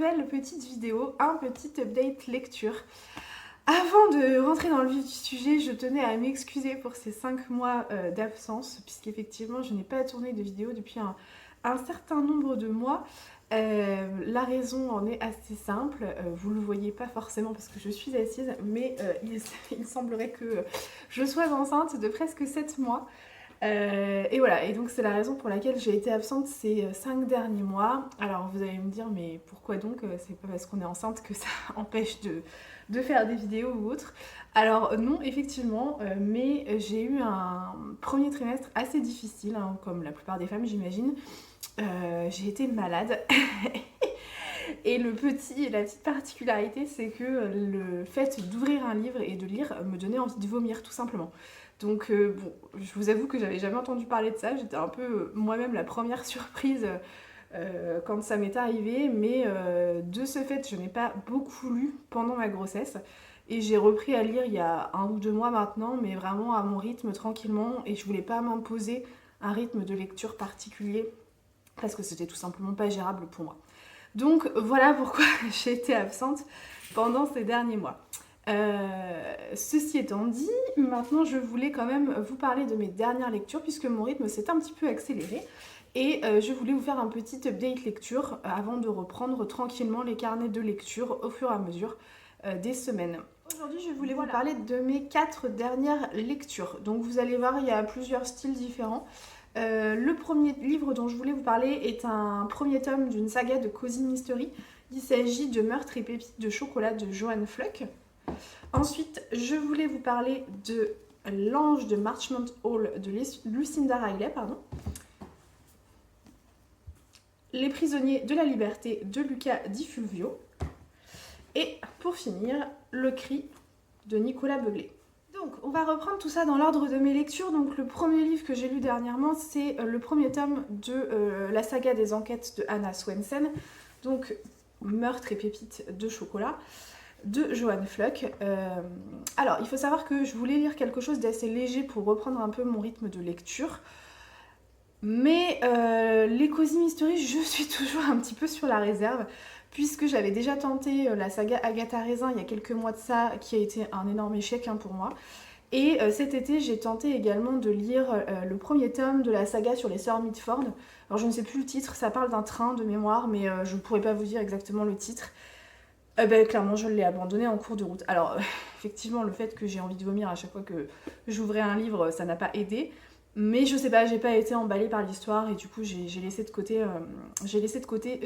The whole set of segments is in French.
nouvelle petite vidéo, un petit update lecture. Avant de rentrer dans le vif du sujet, je tenais à m'excuser pour ces 5 mois d'absence, puisqu'effectivement je n'ai pas tourné de vidéo depuis un certain nombre de mois. La raison en est assez simple, vous ne le voyez pas forcément parce que je suis assise, mais il semblerait que je sois enceinte de presque 7 mois. Et voilà, et donc c'est la raison pour laquelle j'ai été absente ces 5 derniers mois. Alors vous allez me dire, mais pourquoi donc? C'est pas parce qu'on est enceinte que ça empêche de faire des vidéos ou autre. Alors non, effectivement, mais j'ai eu un premier trimestre assez difficile, hein, comme la plupart des femmes j'imagine. J'ai été malade. Et la petite particularité, c'est que le fait d'ouvrir un livre et de lire me donnait envie de vomir, tout simplement. Donc bon, je vous avoue que j'avais jamais entendu parler de ça, j'étais un peu moi-même la première surprise quand ça m'est arrivé, mais de ce fait, je n'ai pas beaucoup lu pendant ma grossesse. Et j'ai repris à lire il y a 1 ou 2 mois maintenant, mais vraiment à mon rythme, tranquillement, et je voulais pas m'imposer un rythme de lecture particulier, parce que c'était tout simplement pas gérable pour moi. Donc voilà pourquoi j'ai été absente pendant ces derniers mois. Ceci étant dit, maintenant je voulais quand même vous parler de mes dernières lectures puisque mon rythme s'est un petit peu accéléré et je voulais vous faire un petit update lecture avant de reprendre tranquillement les carnets de lecture au fur et à mesure des semaines. Aujourd'hui je voulais vous parler de mes 4 dernières lectures. Donc vous allez voir, il y a plusieurs styles différents. Le premier livre dont je voulais vous parler est un premier tome d'une saga de Cozy Mystery. Il s'agit de Meurtre et pépites de chocolat de Joanne Fluck. Ensuite, je voulais vous parler de L'ange de Marchmont Hall de Lucinda Riley, Les prisonniers de la liberté de Luca Di Fulvio. Et pour finir, Le cri de Nicolas Begley. Donc, on va reprendre tout ça dans l'ordre de mes lectures. Donc, le premier livre que j'ai lu dernièrement, c'est le premier tome de la saga des enquêtes de Anna Swensen. Donc, Meurtre et pépites de chocolat de Joanne Fluck. Alors, il faut savoir que je voulais lire quelque chose d'assez léger pour reprendre un peu mon rythme de lecture. Mais les Cozy Mystery, je suis toujours un petit peu sur la réserve, puisque j'avais déjà tenté la saga Agatha Raisin il y a quelques mois de ça, qui a été un énorme échec pour moi. Et cet été, j'ai tenté également de lire le premier tome de la saga sur les sœurs Mitford. Alors je ne sais plus le titre, ça parle d'un train de mémoire, mais je ne pourrais pas vous dire exactement le titre. Clairement, je l'ai abandonné en cours de route. Alors, effectivement, le fait que j'ai envie de vomir à chaque fois que j'ouvrais un livre, ça n'a pas aidé. Mais je sais pas, j'ai pas été emballée par l'histoire et du coup, j'ai laissé de côté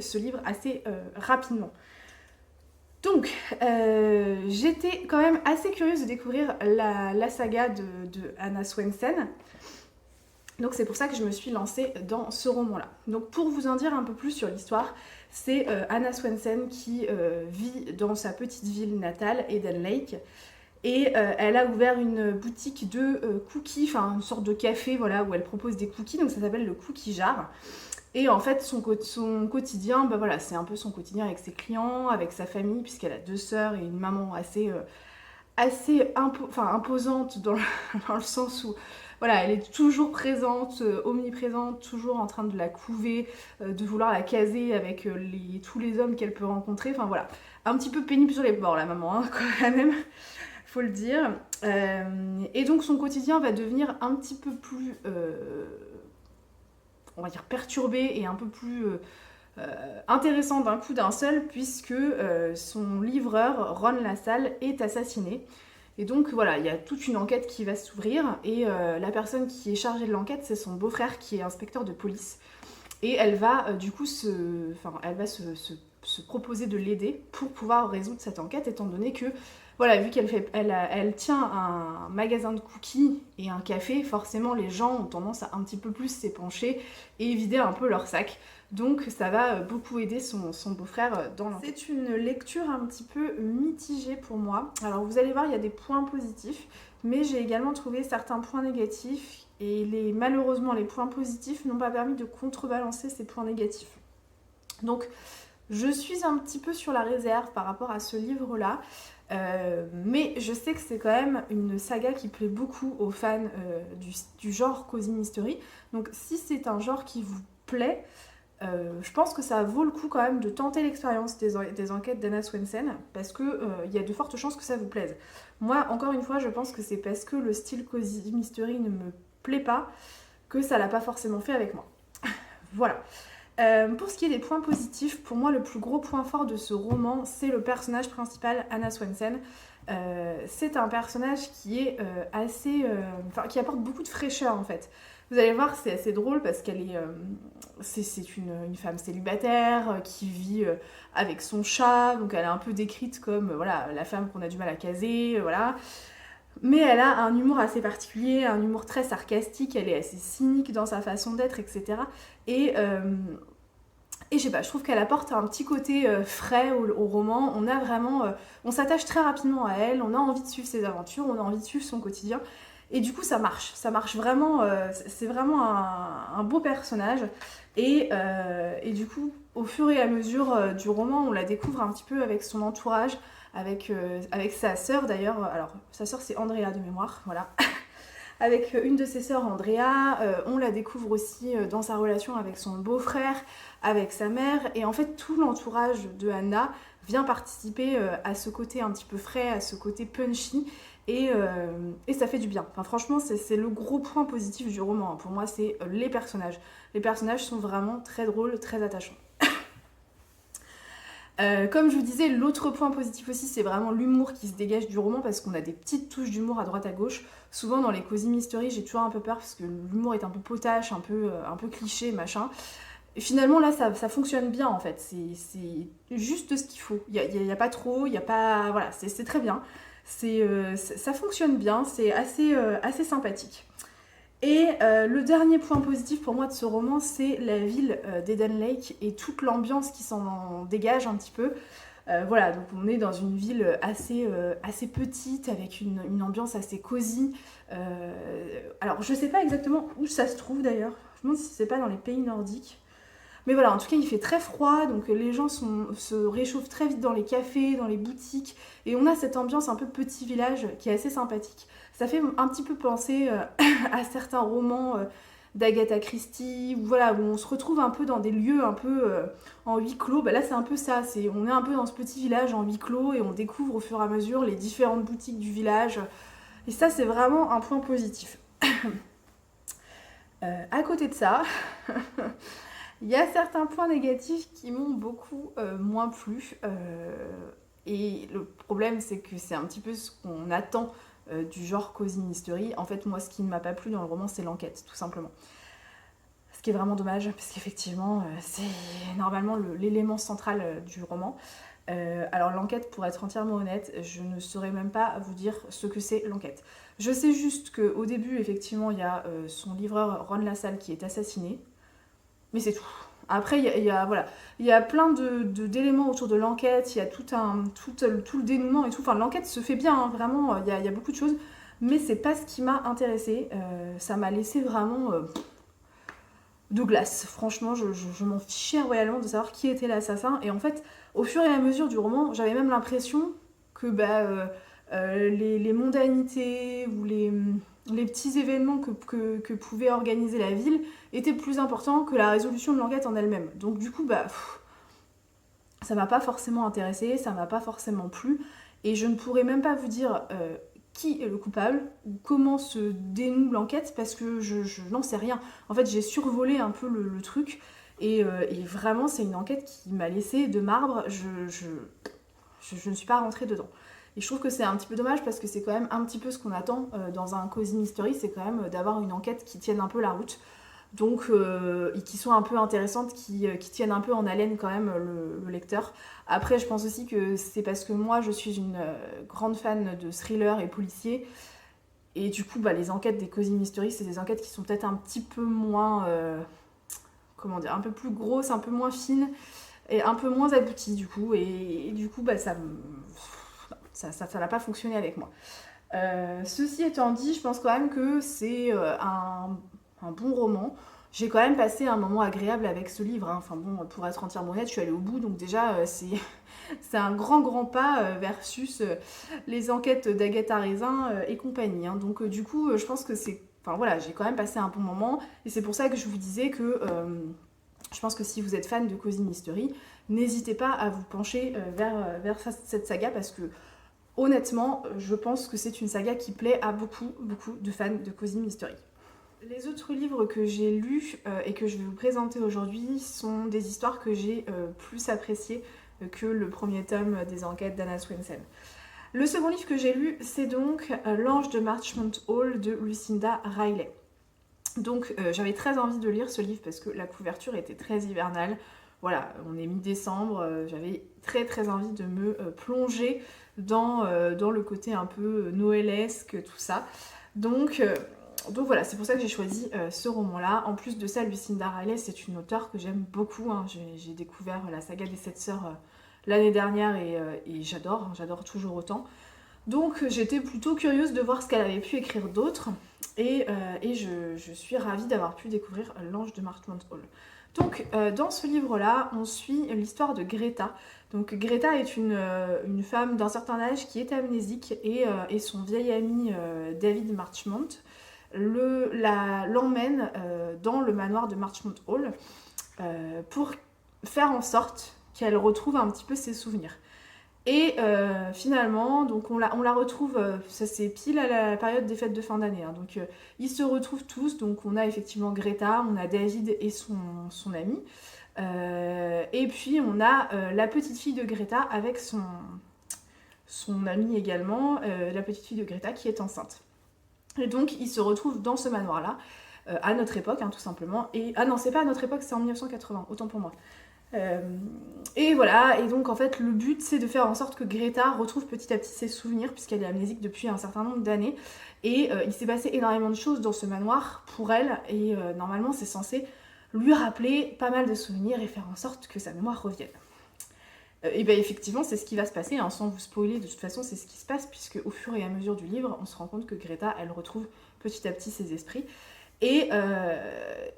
ce livre assez rapidement. Donc, j'étais quand même assez curieuse de découvrir la saga de Anna Swensen. Donc c'est pour ça que je me suis lancée dans ce roman-là. Donc pour vous en dire un peu plus sur l'histoire, c'est Anna Swensen qui vit dans sa petite ville natale, Eden Lake, et elle a ouvert une boutique de cookies, enfin une sorte de café, voilà, où elle propose des cookies, donc ça s'appelle le Cookie Jar. Et en fait, son quotidien, bah voilà, c'est un peu son quotidien avec ses clients, avec sa famille, puisqu'elle a 2 sœurs et une maman assez imposante dans le sens où voilà, elle est toujours présente, omniprésente, toujours en train de la couver, de vouloir la caser avec tous les hommes qu'elle peut rencontrer. Enfin voilà, un petit peu pénible sur les bords la maman, hein, quand même, faut le dire. Et donc son quotidien va devenir un petit peu plus, on va dire, perturbé et un peu plus intéressant d'un coup d'un seul, puisque son livreur, Ron Lassalle, est assassiné. Et donc voilà, il y a toute une enquête qui va s'ouvrir et la personne qui est chargée de l'enquête, c'est son beau-frère qui est inspecteur de police. Et elle va du coup se proposer de l'aider pour pouvoir résoudre cette enquête, étant donné que, voilà, vu elle tient un magasin de cookies et un café, forcément les gens ont tendance à un petit peu plus s'épancher et vider un peu leur sac. Donc ça va beaucoup aider son beau-frère dans l'enquête. C'est une lecture un petit peu mitigée pour moi. Alors vous allez voir, il y a des points positifs, mais j'ai également trouvé certains points négatifs et malheureusement les points positifs n'ont pas permis de contrebalancer ces points négatifs. Donc je suis un petit peu sur la réserve par rapport à ce livre-là, mais je sais que c'est quand même une saga qui plaît beaucoup aux fans du genre Cozy Mystery. Donc si c'est un genre qui vous plaît, Je pense que ça vaut le coup quand même de tenter l'expérience des enquêtes d'Anna Swensen parce que il y a de fortes chances que ça vous plaise. Moi, encore une fois, je pense que c'est parce que le style Cozy Mystery ne me plaît pas que ça l'a pas forcément fait avec moi. Voilà. Pour ce qui est des points positifs, pour moi le plus gros point fort de ce roman, c'est le personnage principal, Anna Swensen. C'est un personnage qui est qui apporte beaucoup de fraîcheur en fait. Vous allez voir, c'est assez drôle parce qu'elle est, c'est une femme célibataire qui vit avec son chat, donc elle est un peu décrite comme voilà la femme qu'on a du mal à caser, voilà. Mais elle a un humour assez particulier, un humour très sarcastique, elle est assez cynique dans sa façon d'être, etc. Et, euh, et je sais pas, je trouve qu'elle apporte un petit côté frais au roman. On a vraiment, on s'attache très rapidement à elle, on a envie de suivre ses aventures, on a envie de suivre son quotidien. Et du coup, ça marche vraiment. C'est vraiment un beau personnage. Et du coup, au fur et à mesure du roman, on la découvre un petit peu avec son entourage, avec sa sœur d'ailleurs. Alors, sa sœur c'est Andrea de mémoire, voilà. Avec une de ses sœurs, Andrea, on la découvre aussi dans sa relation avec son beau-frère, avec sa mère, et en fait tout l'entourage de Anna vient participer à ce côté un petit peu frais, à ce côté punchy, et ça fait du bien. Enfin franchement, c'est le gros point positif du roman. Pour moi, c'est les personnages. Les personnages sont vraiment très drôles, très attachants. Comme je vous disais, l'autre point positif aussi, c'est vraiment l'humour qui se dégage du roman parce qu'on a des petites touches d'humour à droite à gauche. Souvent dans les Cozy Mystery, j'ai toujours un peu peur parce que l'humour est un peu potache, un peu cliché, machin. Et finalement, là, ça fonctionne bien en fait. C'est juste ce qu'il faut. Il y a pas trop, il n'y a pas. Voilà, c'est très bien. Ça fonctionne bien, c'est assez sympathique. Et le dernier point positif pour moi de ce roman, c'est la ville d'Eden Lake et toute l'ambiance qui s'en dégage un petit peu. Voilà, donc on est dans une ville assez petite, avec une ambiance assez cosy. Alors je sais pas exactement où ça se trouve d'ailleurs, je me demande si c'est pas dans les pays nordiques. Mais voilà, en tout cas, il fait très froid, donc les gens se réchauffent très vite dans les cafés, dans les boutiques, et on a cette ambiance un peu petit village qui est assez sympathique. Ça fait un petit peu penser à certains romans d'Agatha Christie, où, voilà, où on se retrouve un peu dans des lieux un peu en huis clos. Bah là, c'est un peu ça, on est un peu dans ce petit village en huis clos, et on découvre au fur et à mesure les différentes boutiques du village. Et ça, c'est vraiment un point positif. À côté de ça... Il y a certains points négatifs qui m'ont beaucoup moins plu. Et le problème, c'est que c'est un petit peu ce qu'on attend du genre Cozy Mystery. En fait, moi, ce qui ne m'a pas plu dans le roman, c'est l'enquête, tout simplement. Ce qui est vraiment dommage, parce qu'effectivement, c'est normalement l'élément central du roman. Alors l'enquête, pour être entièrement honnête, je ne saurais même pas vous dire ce que c'est l'enquête. Je sais juste qu'au début, effectivement, il y a son livreur Ron Lassalle qui est assassiné. Mais c'est tout. Après, voilà, il y a plein d'éléments autour de l'enquête, il y a tout le dénouement et tout. Enfin, l'enquête se fait bien, hein, vraiment, il y a beaucoup de choses. Mais c'est pas ce qui m'a intéressée. Ça m'a laissé vraiment de glace. Franchement, je m'en fichais royalement de savoir qui était l'assassin. Et en fait, au fur et à mesure du roman, j'avais même l'impression que les mondanités ou les petits événements que pouvait organiser la ville étaient plus importants que la résolution de l'enquête en elle-même. Donc du coup, ça m'a pas forcément intéressée, ça m'a pas forcément plu, et je ne pourrais même pas vous dire qui est le coupable ou comment se dénoue l'enquête parce que je n'en sais rien. En fait, j'ai survolé un peu le truc, et vraiment, c'est une enquête qui m'a laissé de marbre. Je ne suis pas rentrée dedans. Et je trouve que c'est un petit peu dommage parce que c'est quand même un petit peu ce qu'on attend dans un Cozy Mystery, c'est quand même d'avoir une enquête qui tienne un peu la route. Donc, et qui soit un peu intéressante, qui tienne un peu en haleine quand même le lecteur. Après, je pense aussi que c'est parce que moi, je suis une grande fan de thrillers et policiers. Et du coup, les enquêtes des Cozy Mystery, c'est des enquêtes qui sont peut-être un petit peu moins... comment dire, un peu plus grosses, un peu moins fines et un peu moins abouties du coup. Et du coup, ça n'a pas fonctionné avec moi. Ceci étant dit, je pense quand même que c'est un bon roman. J'ai quand même passé un moment agréable avec ce livre, hein. Enfin bon, pour être entièrement honnête, je suis allée au bout, donc déjà c'est un grand pas versus les enquêtes d'Agatha Raisin et compagnie, hein. Donc du coup, je pense que c'est... Enfin voilà, j'ai quand même passé un bon moment, et c'est pour ça que je vous disais que Je pense que si vous êtes fan de Cozy Mystery, n'hésitez pas à vous pencher vers cette saga parce que honnêtement, je pense que c'est une saga qui plaît à beaucoup de fans de Cozy Mystery. Les autres livres que j'ai lus et que je vais vous présenter aujourd'hui sont des histoires que j'ai plus appréciées que le premier tome des enquêtes d'Anna Swensen. Le second livre que j'ai lu, c'est donc L'Ange de Marchmont Hall de Lucinda Riley. Donc j'avais très envie de lire ce livre parce que la couverture était très hivernale. Voilà, on est mi-décembre, j'avais très envie de me plonger dans le côté un peu noëlesque, tout ça. Donc voilà, c'est pour ça que j'ai choisi ce roman-là. En plus de ça, Lucinda Riley, c'est une auteure que j'aime beaucoup. Hein. J'ai découvert la saga des 7 sœurs l'année dernière et j'adore toujours autant. Donc j'étais plutôt curieuse de voir ce qu'elle avait pu écrire d'autre. Et je suis ravie d'avoir pu découvrir L'Ange de Marchmont Hall. Donc dans ce livre-là, on suit l'histoire de Greta. Donc Greta est une femme d'un certain âge qui est amnésique et son vieil ami David Marchmont l'emmène dans le manoir de Marchmont Hall pour faire en sorte qu'elle retrouve un petit peu ses souvenirs. Et finalement, donc on la retrouve, ça c'est pile à la période des fêtes de fin d'année, hein, donc ils se retrouvent tous, donc on a effectivement Greta, on a David et son ami, et puis on a la petite fille de Greta avec son amie également, la petite fille de Greta qui est enceinte. Et donc ils se retrouvent dans ce manoir-là, à notre époque, hein, tout simplement. Et ah non, c'est pas à notre époque, c'est en 1980, autant pour moi. Et voilà, et donc en fait le but c'est de faire en sorte que Greta retrouve petit à petit ses souvenirs puisqu'elle est amnésique depuis un certain nombre d'années. Et il s'est passé énormément de choses dans ce manoir pour elle et normalement c'est censé lui rappeler pas mal de souvenirs et faire en sorte que sa mémoire revienne. Et bien effectivement c'est ce qui va se passer, hein, sans vous spoiler, de toute façon c'est ce qui se passe puisque au fur et à mesure du livre on se rend compte que Greta elle retrouve petit à petit ses esprits. Et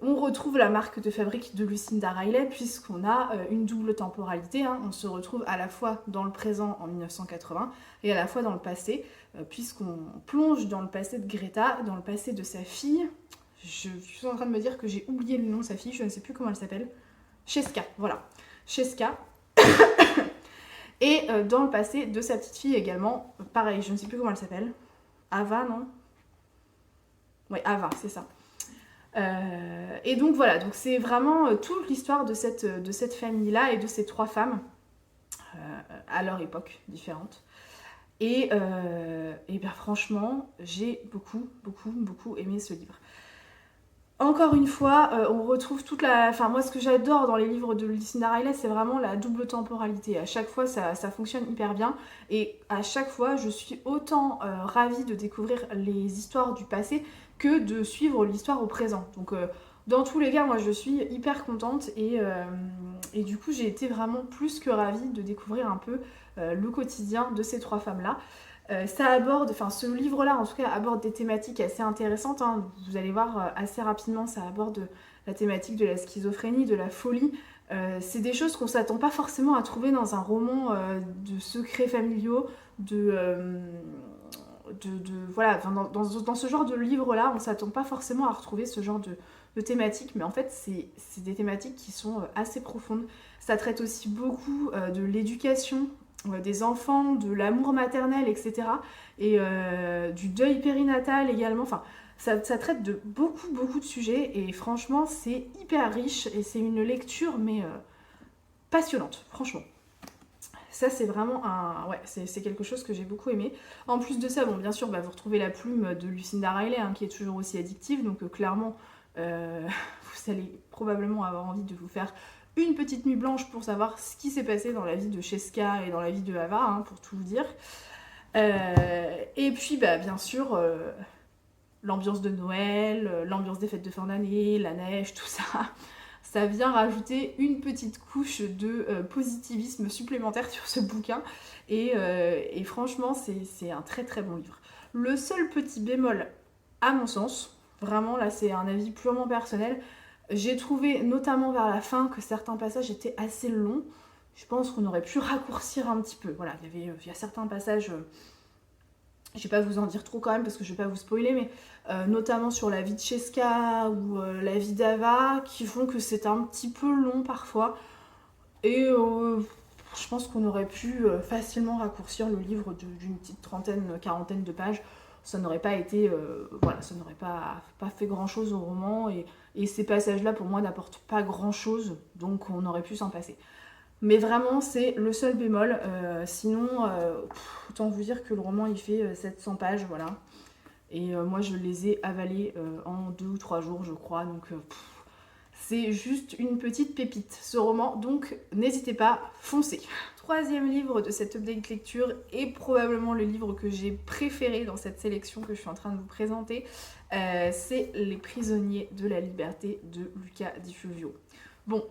on retrouve la marque de fabrique de Lucinda Riley puisqu'on a une double temporalité, hein. On se retrouve à la fois dans le présent en 1980 et à la fois dans le passé puisqu'on plonge dans le passé de Greta, dans le passé de sa fille. Je suis en train de me dire que j'ai oublié le nom de sa fille, je ne sais plus comment elle s'appelle. Sheska, voilà. Sheska. Et dans le passé de sa petite fille également, pareil, je ne sais plus comment elle s'appelle. Ava, non? Oui, Ava, c'est ça. Et donc voilà, donc c'est vraiment toute l'histoire de cette famille-là et de ces trois femmes à leur époque différente. Et bien franchement, j'ai beaucoup aimé ce livre. Encore une fois, on retrouve toute la... Enfin, moi, ce que j'adore dans les livres de Lucinda Riley, c'est vraiment la double temporalité. À chaque fois, ça fonctionne hyper bien. Et à chaque fois, je suis autant ravie de découvrir les histoires du passé que de suivre l'histoire au présent. Donc, dans tous les cas, moi, je suis hyper contente. Et du coup, j'ai été vraiment plus que ravie de découvrir un peu le quotidien de ces trois femmes-là. Ça aborde, enfin ce livre-là en tout cas aborde des thématiques assez intéressantes, hein. Vous allez voir assez rapidement, ça aborde la thématique de la schizophrénie, de la folie. C'est des choses qu'on ne s'attend pas forcément à trouver dans un roman de secrets familiaux, voilà, dans ce genre de livre-là, on ne s'attend pas forcément à retrouver ce genre de thématiques, mais en fait c'est des thématiques qui sont assez profondes. Ça traite aussi beaucoup de l'éducation des enfants, de l'amour maternel, etc. Et du deuil périnatal également. Enfin, ça traite de beaucoup de sujets et franchement, c'est hyper riche et c'est une lecture, mais passionnante, franchement. Ça, c'est vraiment ouais, c'est quelque chose que j'ai beaucoup aimé. En plus de ça, bon, bien sûr, vous retrouvez la plume de Lucinda Riley, hein, qui est toujours aussi addictive, donc clairement, vous allez probablement avoir envie de vous faire une petite nuit blanche pour savoir ce qui s'est passé dans la vie de Sheska et dans la vie de Ava, hein, pour tout vous dire. Et puis, bien sûr, l'ambiance de Noël, l'ambiance des fêtes de fin d'année, la neige, tout ça, ça vient rajouter une petite couche de positivisme supplémentaire sur ce bouquin. Et franchement, c'est un très bon livre. Le seul petit bémol, à mon sens, vraiment, là, c'est un avis purement personnel, j'ai trouvé notamment vers la fin que certains passages étaient assez longs. Je pense qu'on aurait pu raccourcir un petit peu. Voilà, il y a certains passages Je vais pas vous en dire trop quand même parce que je vais pas vous spoiler, mais notamment sur la vie de Cheska ou la vie d'Ava, qui font que c'est un petit peu long parfois. Et je pense qu'on aurait pu facilement raccourcir le livre d'une petite trentaine, quarantaine de pages. Ça n'aurait pas été, voilà, ça n'aurait pas fait grand chose au roman, et ces passages-là pour moi n'apportent pas grand chose, donc on aurait pu s'en passer. Mais vraiment, c'est le seul bémol. Sinon, autant vous dire que le roman, il fait 700 pages, voilà. Et moi, je les ai avalés en 2 ou 3 jours, je crois. Donc, c'est juste une petite pépite, ce roman. Donc, n'hésitez pas, foncez. Troisième livre de cette update lecture, et probablement le livre que j'ai préféré dans cette sélection que je suis en train de vous présenter, c'est Les prisonniers de la liberté de Luca Di Fulvio. Bon,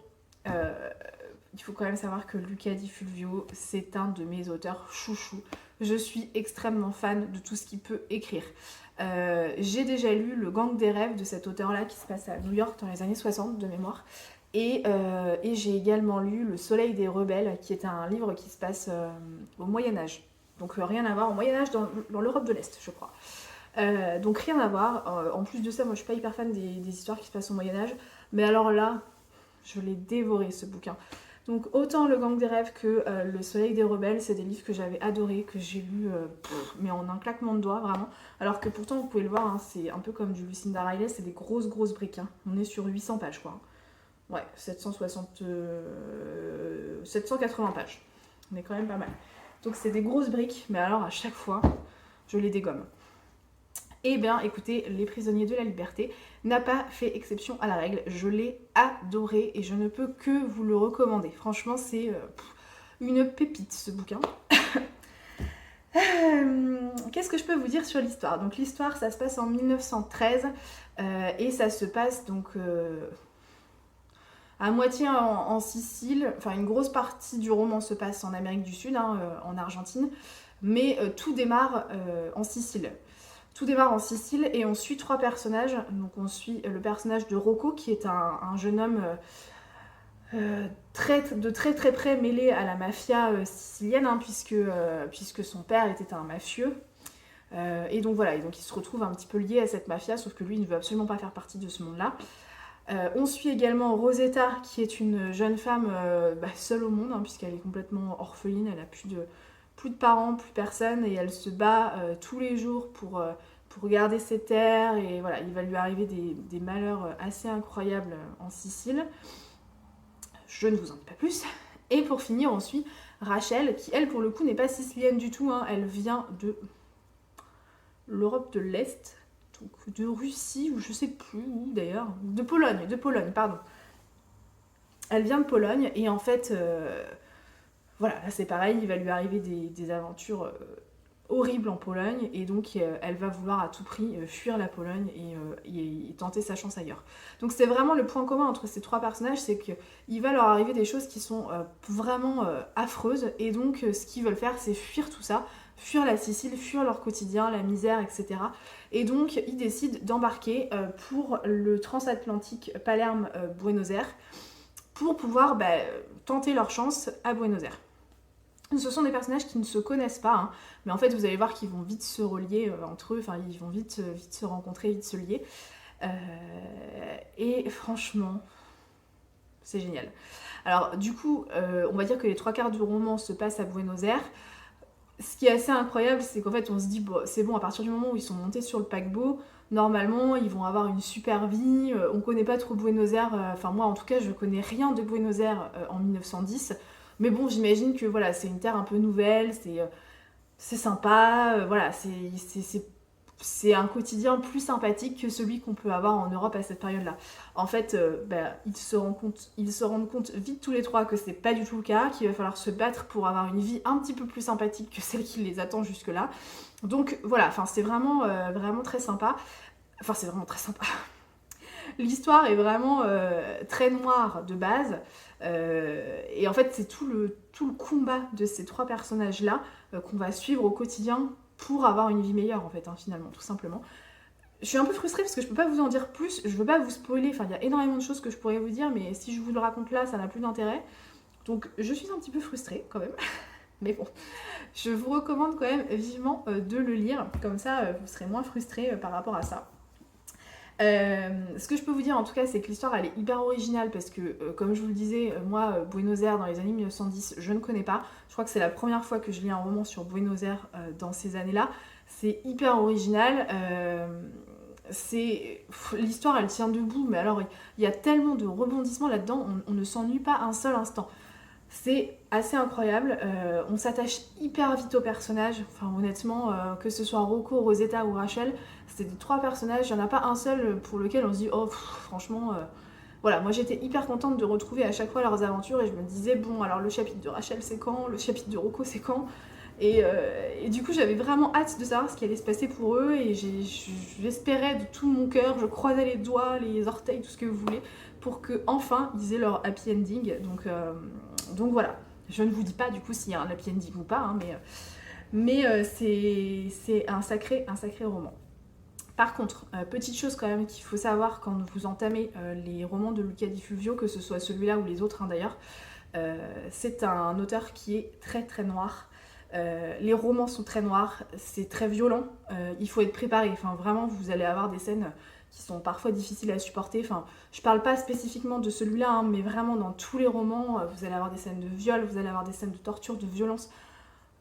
il faut quand même savoir que Luca Di Fulvio, c'est un de mes auteurs chouchous. Je suis extrêmement fan de tout ce qu'il peut écrire. J'ai déjà lu Le Gang des rêves de cet auteur-là qui se passe à New York dans les années 60 de mémoire. Et j'ai également lu Le Soleil des rebelles, qui est un livre qui se passe au Moyen-Âge. Donc rien à voir, au Moyen-Âge dans l'Europe de l'Est, je crois. Donc rien à voir. En plus de ça, moi je suis pas hyper fan des histoires qui se passent au Moyen-Âge. Mais alors là, je l'ai dévoré ce bouquin. Donc autant Le Gang des rêves que Le Soleil des rebelles, c'est des livres que j'avais adorés, que j'ai lus mais en un claquement de doigts vraiment. Alors que pourtant vous pouvez le voir, hein, c'est un peu comme du Lucinda Riley, c'est des grosses briques. Hein. On est sur 800 pages quoi. Ouais, 780 pages. On est quand même pas mal. Donc c'est des grosses briques, mais alors à chaque fois, je les dégomme. Eh bien, écoutez, Les prisonniers de la liberté n'a pas fait exception à la règle. Je l'ai adoré et je ne peux que vous le recommander. Franchement, c'est une pépite ce bouquin. Qu'est-ce que je peux vous dire sur l'histoire? Donc l'histoire, ça se passe en 1913 et ça se passe donc à moitié en Sicile. Enfin, une grosse partie du roman se passe en Amérique du Sud, hein, en Argentine, mais tout démarre en Sicile. Tout démarre en Sicile et on suit 3 personnages. Donc on suit le personnage de Rocco qui est un jeune homme de très près mêlé à la mafia sicilienne, hein, puisque son père était un mafieux. Et donc voilà, et donc il se retrouve un petit peu lié à cette mafia, sauf que lui il ne veut absolument pas faire partie de ce monde-là. On suit également Rosetta qui est une jeune femme seule au monde, hein, puisqu'elle est complètement orpheline, elle a plus de parents, plus personne, et elle se bat tous les jours pour garder ses terres, et voilà, il va lui arriver des malheurs assez incroyables en Sicile. Je ne vous en dis pas plus. Et pour finir, on suit Rachel, qui elle pour le coup n'est pas sicilienne du tout, hein. Elle vient de l'Europe de l'Est, donc de Russie, ou je sais plus où d'ailleurs, de Pologne, pardon. Elle vient de Pologne, et en fait... voilà, là c'est pareil, il va lui arriver des aventures horribles en Pologne, et donc elle va vouloir à tout prix fuir la Pologne et tenter sa chance ailleurs. Donc c'est vraiment le point commun entre ces 3 personnages, c'est qu'il va leur arriver des choses qui sont vraiment affreuses, et donc ce qu'ils veulent faire, c'est fuir tout ça, fuir la Sicile, fuir leur quotidien, la misère, etc. Et donc ils décident d'embarquer pour le transatlantique Palerme-Buenos Aires, pour pouvoir tenter leur chance à Buenos Aires. Ce sont des personnages qui ne se connaissent pas, hein, mais en fait vous allez voir qu'ils vont vite se relier entre eux, enfin ils vont vite se rencontrer, vite se lier. Et franchement, c'est génial. Alors du coup, on va dire que les 3/4 du roman se passent à Buenos Aires. Ce qui est assez incroyable, c'est qu'en fait on se dit, bon, c'est bon, à partir du moment où ils sont montés sur le paquebot, normalement ils vont avoir une super vie, on connaît pas trop Buenos Aires, enfin moi en tout cas je connais rien de Buenos Aires en 1910, mais bon j'imagine que voilà, c'est une terre un peu nouvelle, c'est sympa, voilà, c'est un quotidien plus sympathique que celui qu'on peut avoir en Europe à cette période-là. En fait, ils se rendent compte vite tous les 3 que c'est pas du tout le cas, qu'il va falloir se battre pour avoir une vie un petit peu plus sympathique que celle qui les attend jusque-là. Donc voilà, c'est vraiment très sympa. Enfin, c'est vraiment très sympa. L'histoire est vraiment très noire de base. Et en fait, c'est tout le combat de ces 3 personnages-là qu'on va suivre au quotidien pour avoir une vie meilleure en fait, hein, finalement, tout simplement. Je suis un peu frustrée parce que je peux pas vous en dire plus, je veux pas vous spoiler, enfin il y a énormément de choses que je pourrais vous dire, mais si je vous le raconte là, ça n'a plus d'intérêt. Donc je suis un petit peu frustrée quand même. Mais bon, je vous recommande quand même vivement de le lire, comme ça vous serez moins frustrés par rapport à ça. Ce que je peux vous dire en tout cas, c'est que l'histoire elle est hyper originale parce que comme je vous le disais, moi Buenos Aires dans les années 1910 je ne connais pas. Je crois que c'est la première fois que je lis un roman sur Buenos Aires dans ces années-là. C'est hyper original. L'histoire elle tient debout, mais alors il y a tellement de rebondissements là-dedans, on ne s'ennuie pas un seul instant. C'est assez incroyable, on s'attache hyper vite aux personnages, enfin honnêtement, que ce soit Rocco, Rosetta ou Rachel, c'est des 3 personnages, il n'y en a pas un seul pour lequel on se dit oh franchement, voilà, moi j'étais hyper contente de retrouver à chaque fois leurs aventures et je me disais bon alors le chapitre de Rachel c'est quand, le chapitre de Rocco c'est quand, et du coup j'avais vraiment hâte de savoir ce qui allait se passer pour eux et j'espérais de tout mon cœur, je croisais les doigts, les orteils, tout ce que vous voulez, pour que enfin ils aient leur happy ending, donc voilà, je ne vous dis pas du coup s'il y a un happy ending ou pas, hein, mais c'est un sacré roman. Par contre, petite chose quand même qu'il faut savoir quand vous entamez les romans de Luca Di Fulvio, que ce soit celui-là ou les autres hein, d'ailleurs, c'est un auteur qui est très très noir. Les romans sont très noirs, c'est très violent, il faut être préparé, enfin vraiment vous allez avoir des scènes qui sont parfois difficiles à supporter, enfin je parle pas spécifiquement de celui-là, hein, mais vraiment dans tous les romans, vous allez avoir des scènes de viol, vous allez avoir des scènes de torture, de violence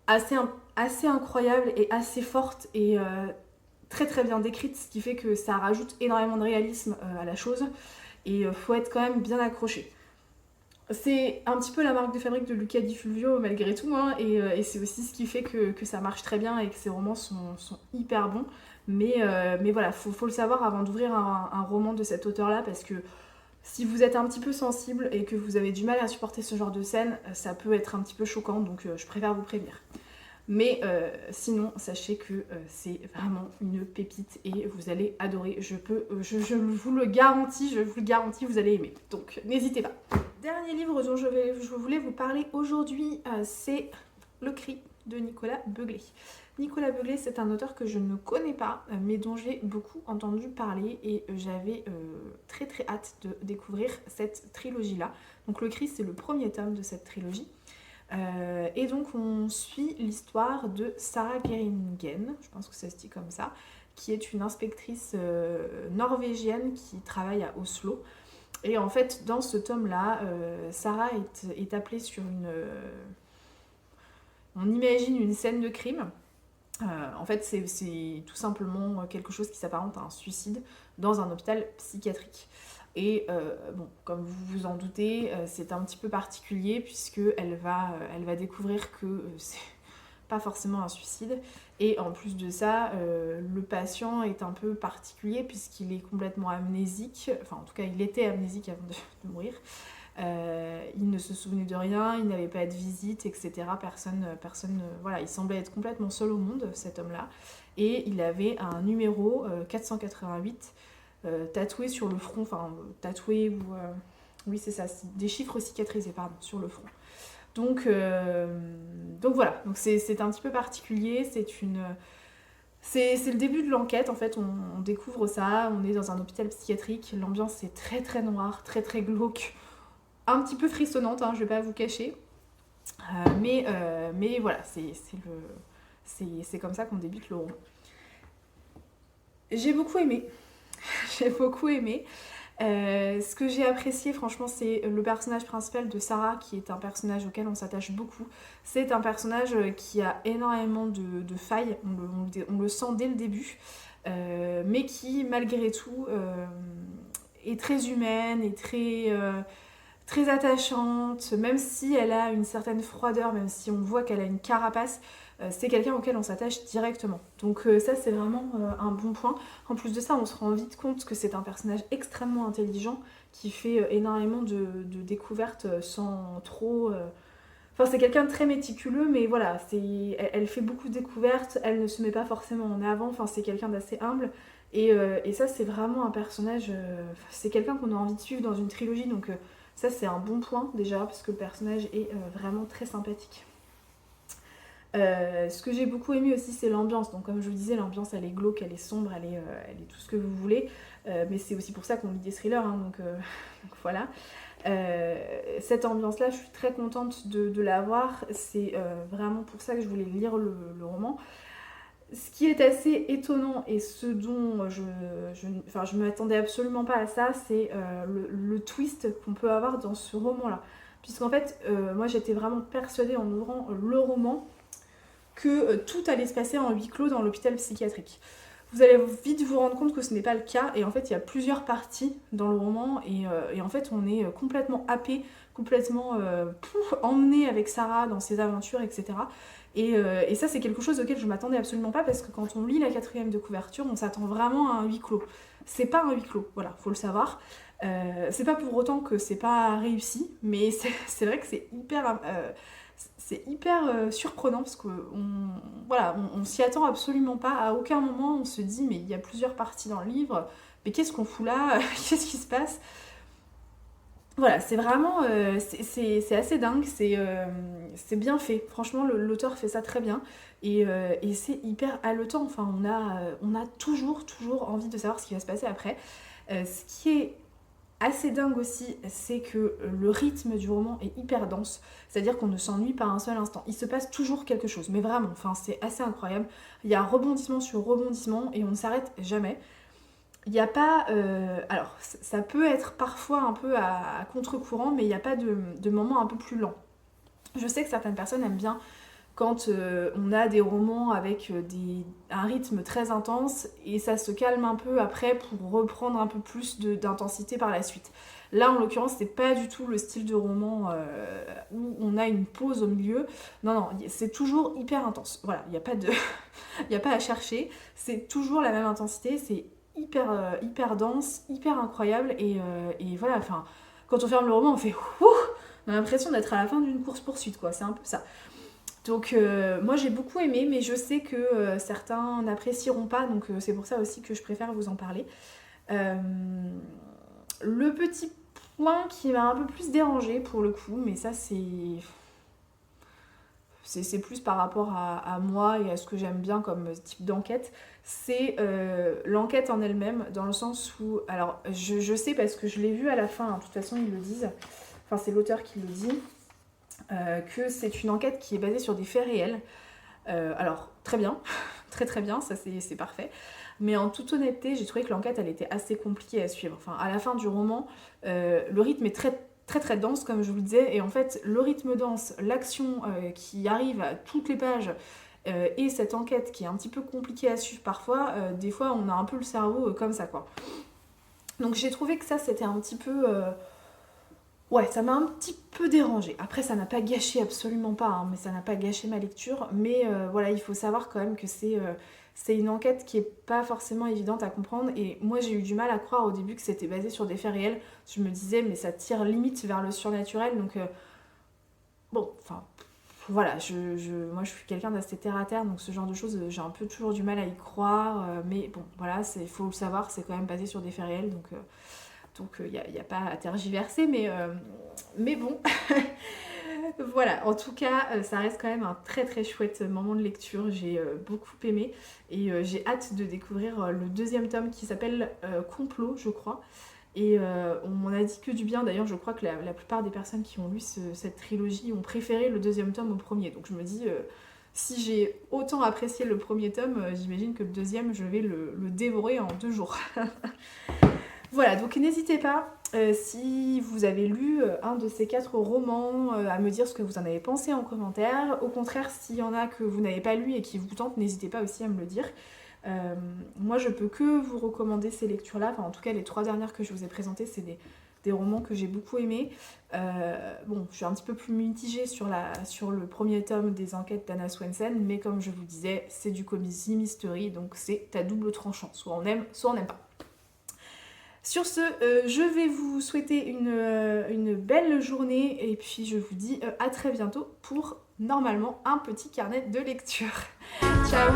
assez incroyables et assez fortes et très très bien décrites, ce qui fait que ça rajoute énormément de réalisme à la chose et faut être quand même bien accroché. C'est un petit peu la marque de fabrique de Luca Di Fulvio malgré tout, hein, et c'est aussi ce qui fait que ça marche très bien et que ses romans sont hyper bons. Mais voilà, faut le savoir avant d'ouvrir un roman de cet auteur-là parce que si vous êtes un petit peu sensible et que vous avez du mal à supporter ce genre de scène, ça peut être un petit peu choquant, donc je préfère vous prévenir. Mais sinon, sachez que c'est vraiment une pépite et vous allez adorer. Je vous le garantis, vous allez aimer. Donc n'hésitez pas. Dernier livre dont je voulais vous parler aujourd'hui, c'est Le Cri de Nicolas Begley. Nicolas Begley, c'est un auteur que je ne connais pas, mais dont j'ai beaucoup entendu parler et j'avais très très hâte de découvrir cette trilogie-là. Donc Le Cri, c'est le premier tome de cette trilogie. Et donc on suit l'histoire de Sarah Geringen, je pense que ça se dit comme ça, qui est une inspectrice norvégienne qui travaille à Oslo. Et en fait, dans ce tome-là, Sarah est appelée sur on imagine une scène de crime. En fait, c'est tout simplement quelque chose qui s'apparente à un suicide dans un hôpital psychiatrique. Et bon, comme vous vous en doutez, c'est un petit peu particulier puisqu'elle va découvrir que c'est pas forcément un suicide. Et en plus de ça, le patient est un peu particulier puisqu'il est complètement amnésique. Enfin, en tout cas, il était amnésique avant de mourir. Il ne se souvenait de rien, il n'avait pas de visite, etc. Personne, voilà, il semblait être complètement seul au monde, cet homme-là. Et il avait un numéro 488 tatoué sur le front, enfin tatoué ou... oui, c'est ça, des chiffres cicatrisés, pardon, sur le front. Donc voilà, donc c'est un petit peu particulier, c'est le début de l'enquête, en fait, on découvre ça, on est dans un hôpital psychiatrique, l'ambiance est très très noire, très très glauque, un petit peu frissonnante, hein, je vais pas vous cacher, mais voilà, c'est comme ça qu'on débute le roman. J'ai beaucoup aimé, ce que j'ai apprécié franchement c'est le personnage principal de Sarah qui est un personnage auquel on s'attache beaucoup. C'est un personnage qui a énormément de failles, on le sent dès le début, mais qui malgré tout est très humaine et très attachante, même si elle a une certaine froideur, même si on voit qu'elle a une carapace, c'est quelqu'un auquel on s'attache directement. Donc ça c'est vraiment un bon point. En plus de ça, on se rend vite compte que c'est un personnage extrêmement intelligent qui fait énormément de découvertes sans trop... Enfin c'est quelqu'un de très méticuleux, mais voilà, elle fait beaucoup de découvertes, elle ne se met pas forcément en avant, enfin c'est quelqu'un d'assez humble. Et ça c'est vraiment un personnage... c'est quelqu'un qu'on a envie de suivre dans une trilogie, donc... ça c'est un bon point déjà parce que le personnage est vraiment très sympathique. Ce que j'ai beaucoup aimé aussi, c'est l'ambiance. Donc comme je vous disais, l'ambiance elle est glauque, elle est sombre, elle est tout ce que vous voulez. Mais c'est aussi pour ça qu'on lit des thrillers, hein, donc voilà. Cette ambiance-là, je suis très contente de l'avoir. C'est vraiment pour ça que je voulais lire le roman. Ce qui est assez étonnant et ce dont je m'attendais absolument pas à ça, c'est le twist qu'on peut avoir dans ce roman-là. Puisqu'en fait, moi j'étais vraiment persuadée en ouvrant le roman que tout allait se passer en huis clos dans l'hôpital psychiatrique. Vous allez vite vous rendre compte que ce n'est pas le cas, et en fait il y a plusieurs parties dans le roman, et en fait on est complètement happé, complètement emmené avec Sarah dans ses aventures, etc. Et ça c'est quelque chose auquel je m'attendais absolument pas, parce que quand on lit la 4e de couverture, on s'attend vraiment à un huis clos. C'est pas un huis clos, voilà, faut le savoir. C'est pas pour autant que c'est pas réussi, mais c'est vrai que c'est hyper surprenant, parce qu'on voilà, on s'y attend absolument pas. À aucun moment on se dit mais il y a plusieurs parties dans le livre, mais qu'est-ce qu'on fout là, qu'est-ce qui se passe. Voilà, c'est vraiment c'est assez dingue, c'est bien fait. Franchement l'auteur fait ça très bien, et c'est hyper haletant. Enfin on a toujours envie de savoir ce qui va se passer après. Ce qui est assez dingue aussi, c'est que le rythme du roman est hyper dense, c'est-à-dire qu'on ne s'ennuie pas un seul instant. Il se passe toujours quelque chose, mais vraiment, enfin c'est assez incroyable. Il y a rebondissement sur rebondissement et on ne s'arrête jamais. Il n'y a pas... alors, ça peut être parfois un peu à contre-courant, mais il n'y a pas de moments un peu plus lents. Je sais que certaines personnes aiment bien quand on a des romans avec un rythme très intense et ça se calme un peu après pour reprendre un peu plus d'intensité par la suite. Là, en l'occurrence, c'est pas du tout le style de roman où on a une pause au milieu. Non, c'est toujours hyper intense. Voilà, il n'y a pas de... il n'y a pas à chercher. C'est toujours la même intensité, c'est hyper dense, hyper incroyable, et voilà, enfin, quand on ferme le roman, on fait ouh, on a l'impression d'être à la fin d'une course-poursuite, quoi, c'est un peu ça. Donc moi j'ai beaucoup aimé, mais je sais que certains n'apprécieront pas, donc c'est pour ça aussi que je préfère vous en parler. Le petit point qui m'a un peu plus dérangé pour le coup, mais ça c'est plus par rapport à moi et à ce que j'aime bien comme type d'enquête, c'est l'enquête en elle-même, dans le sens où, alors je sais parce que je l'ai vu à la fin, hein, de toute façon ils le disent, enfin c'est l'auteur qui le dit, que c'est une enquête qui est basée sur des faits réels. Alors très bien, très bien, ça c'est parfait. Mais en toute honnêteté, j'ai trouvé que l'enquête elle était assez compliquée à suivre. Enfin, à la fin du roman, le rythme est très dense, comme je vous le disais, et en fait le rythme dense, l'action qui arrive à toutes les pages, et cette enquête qui est un petit peu compliquée à suivre parfois, des fois on a un peu le cerveau comme ça, quoi. Donc j'ai trouvé que ça c'était un petit peu... ouais, ça m'a un petit peu dérangée. Après ça n'a pas gâché, absolument pas, hein, mais ça n'a pas gâché ma lecture, mais voilà, il faut savoir quand même que c'est une enquête qui est pas forcément évidente à comprendre, et moi j'ai eu du mal à croire au début que c'était basé sur des faits réels. Je me disais mais ça tire limite vers le surnaturel, donc bon, enfin voilà, moi je suis quelqu'un d'assez terre à terre, donc ce genre de choses j'ai un peu toujours du mal à y croire, mais bon voilà, il faut le savoir, c'est quand même basé sur des faits réels, donc il n'y a pas à tergiverser, mais bon. Voilà, en tout cas, ça reste quand même un très chouette moment de lecture, j'ai beaucoup aimé, et j'ai hâte de découvrir le 2e tome qui s'appelle Complot, je crois. Et on m'en a dit que du bien, d'ailleurs je crois que la plupart des personnes qui ont lu cette trilogie ont préféré le 2e tome au premier, donc je me dis, si j'ai autant apprécié le premier tome, j'imagine que le 2e je vais le dévorer en 2 jours. Voilà, donc n'hésitez pas, si vous avez lu un de ces 4 romans, à me dire ce que vous en avez pensé en commentaire. Au contraire, s'il y en a que vous n'avez pas lu et qui vous tentent, n'hésitez pas aussi à me le dire. Moi je peux que vous recommander ces lectures-là, enfin en tout cas les 3 dernières que je vous ai présentées, c'est des romans que j'ai beaucoup aimés. Bon, je suis un petit peu plus mitigée sur le premier tome des enquêtes d'Anna Swensen, mais comme je vous disais, c'est du cozy mystery, donc c'est à double tranchant, soit on aime, soit on n'aime pas. Sur ce, je vais vous souhaiter une belle journée, et puis je vous dis à très bientôt pour normalement un petit carnet de lecture. Ciao!